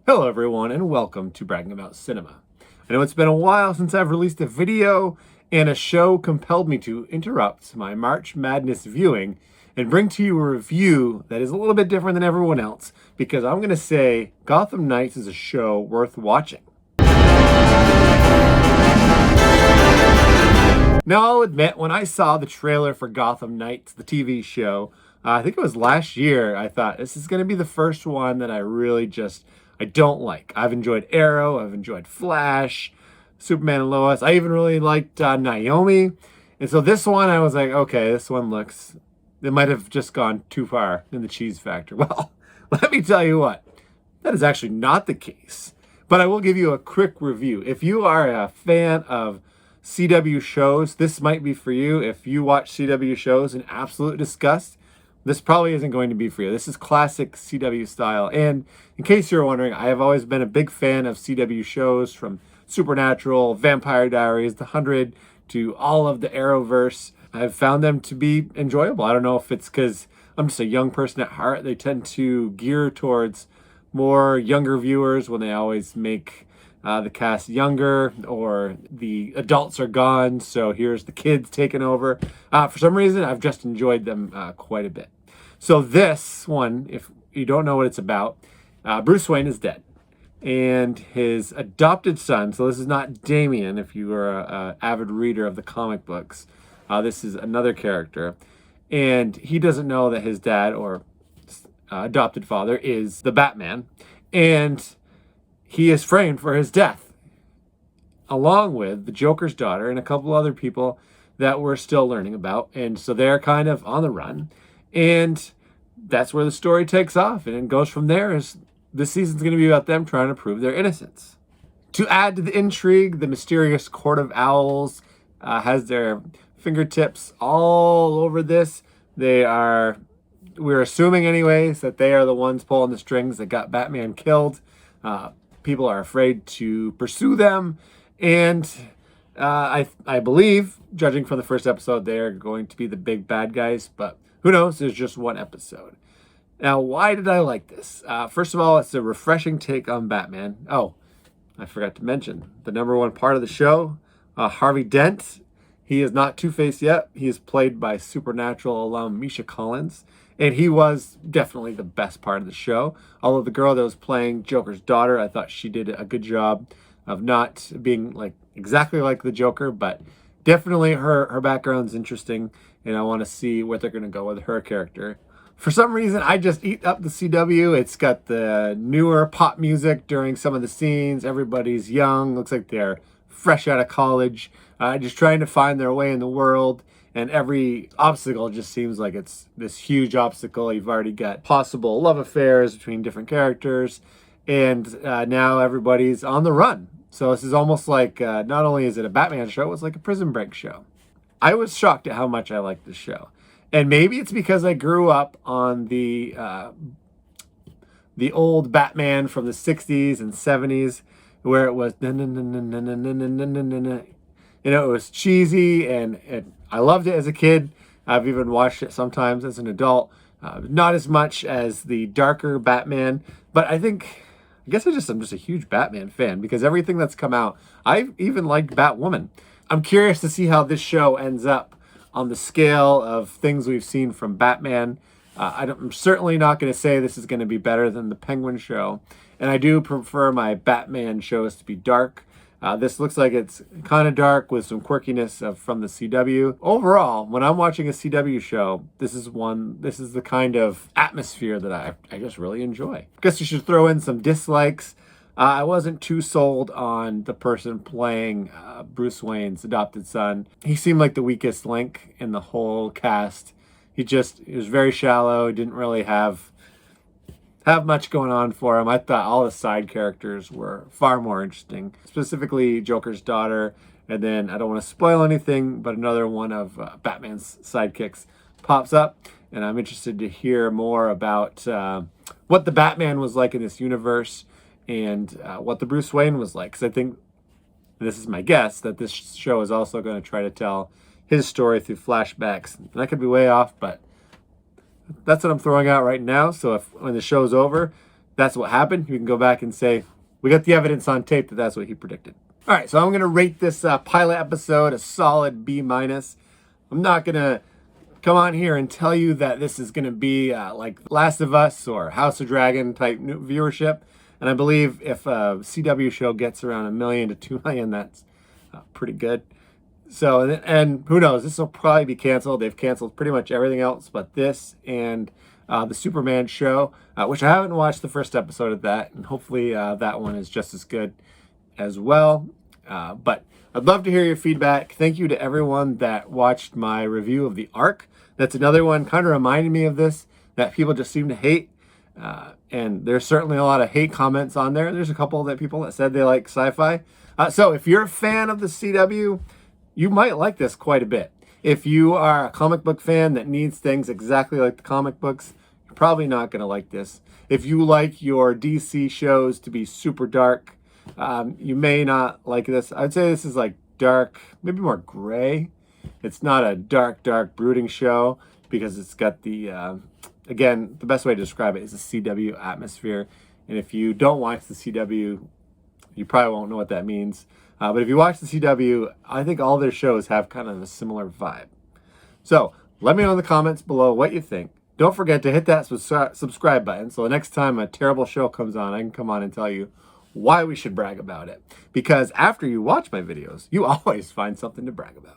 Hello everyone and welcome to Bragging About Cinema. I know it's been a while since I've released a video, and a show compelled me to interrupt my March Madness viewing and bring to you a review that is a little bit different than everyone else, because I'm going to say Gotham Knights is a show worth watching. Now I'll admit, when I saw the trailer for Gotham Knights, the TV show, I think it was last year, I thought this is going to be the first one that I don't like. I've enjoyed Arrow, I've enjoyed Flash, Superman and Lois. I even really liked Naomi. And so this one, I was like, okay, this one it might have just gone too far in the cheese factor. Well, let me tell you what, that is actually not the case. But I will give you a quick review. If you are a fan of CW shows, this might be for you. If you watch CW shows in absolute disgust, this probably isn't going to be for you. This is classic CW style. And in case you're wondering, I have always been a big fan of CW shows, from Supernatural, Vampire Diaries, The 100, to all of the Arrowverse. I've found them to be enjoyable. I don't know if it's because I'm just a young person at heart. They tend to gear towards more younger viewers when they always make the cast younger, or the adults are gone, so here's the kids taking over. For some reason, I've just enjoyed them quite a bit. So this one, if you don't know what it's about, Bruce Wayne is dead. And his adopted son, so this is not Damian if you are an avid reader of the comic books. This is another character. And he doesn't know that his dad, or adopted father, is the Batman. And he is framed for his death, along with the Joker's daughter and a couple other people that we're still learning about. And so they're kind of on the run. And that's where the story takes off. And it goes from there. This season's going to be about them trying to prove their innocence. To add to the intrigue, the mysterious Court of Owls has their fingertips all over this. We're assuming anyways, that they are the ones pulling the strings that got Batman killed. People are afraid to pursue them, and I believe, judging from the first episode, they're going to be the big bad guys, but who knows? There's just one episode. Now, why did I like this? First of all, it's a refreshing take on Batman. Oh, I forgot to mention, the number one part of the show, Harvey Dent. He is not Two-Face yet. He is played by Supernatural alum Misha Collins. And he was definitely the best part of the show. Although the girl that was playing Joker's daughter, I thought she did a good job of not being exactly like the Joker, but definitely her background's interesting, and I want to see where they're going to go with her character. For some reason, I just eat up the CW. It's got the newer pop music during some of the scenes. Everybody's young, looks like they're fresh out of college, just trying to find their way in the world. And every obstacle just seems like it's this huge obstacle. You've already got possible love affairs between different characters. And now everybody's on the run. So this is almost like, not only is it a Batman show, it's like a Prison Break show. I was shocked at how much I liked this show. And maybe it's because I grew up on the old Batman from the 60s and 70s, where it was, it was cheesy, and I loved it as a kid. I've even watched it sometimes as an adult. Not as much as the darker Batman, but I guess I'm just a huge Batman fan, because everything that's come out, I even liked Batwoman. I'm curious to see how this show ends up on the scale of things we've seen from Batman. I'm certainly not going to say this is going to be better than the Penguin show, and I do prefer my Batman shows to be dark. This looks like it's kind of dark with some quirkiness from the CW. Overall, when I'm watching a CW show, this is the kind of atmosphere that I just really enjoy. Guess you should throw in some dislikes. I wasn't too sold on the person playing Bruce Wayne's adopted son. He seemed like the weakest link in the whole cast. He was very shallow. He didn't really have much going on for him. I thought all the side characters were far more interesting, specifically Joker's daughter. And then, I don't want to spoil anything, but another one of Batman's sidekicks pops up, and I'm interested to hear more about what the Batman was like in this universe, and what the Bruce Wayne was like. Because I think, this is my guess, that this show is also going to try to tell his story through flashbacks. And I could be way off, but that's what I'm throwing out right now. So when the show's over, that's what happened, you can go back and say, we got the evidence on tape that that's what he predicted. All right, so I'm going to rate this pilot episode a solid B-. I'm not going to come on here and tell you that this is going to be like Last of Us or House of Dragon type viewership. And I believe if a CW show gets around 1 million to 2 million, that's pretty good. So, and who knows, this will probably be canceled. They've canceled pretty much everything else but this and the Superman show, which I haven't watched the first episode of that. And hopefully that one is just as good as well. But I'd love to hear your feedback. Thank you to everyone that watched my review of The Ark. That's another one kind of reminded me of this, that people just seem to hate. And there's certainly a lot of hate comments on there. There's a couple that people that said they like sci-fi. So if you're a fan of the CW, you might like this quite a bit. If you are a comic book fan that needs things exactly like the comic books, you're probably not going to like this. If you like your DC shows to be super dark, you may not like this. I'd say this is like dark, maybe more gray. It's not a dark, brooding show because it's got the, again, the best way to describe it is the CW atmosphere. And if you don't watch the CW, you probably won't know what that means. But if you watch the CW, I think all their shows have kind of a similar vibe. So let me know in the comments below what you think. Don't forget to hit that subscribe button so the next time a terrible show comes on, I can come on and tell you why we should brag about it. Because after you watch my videos, you always find something to brag about.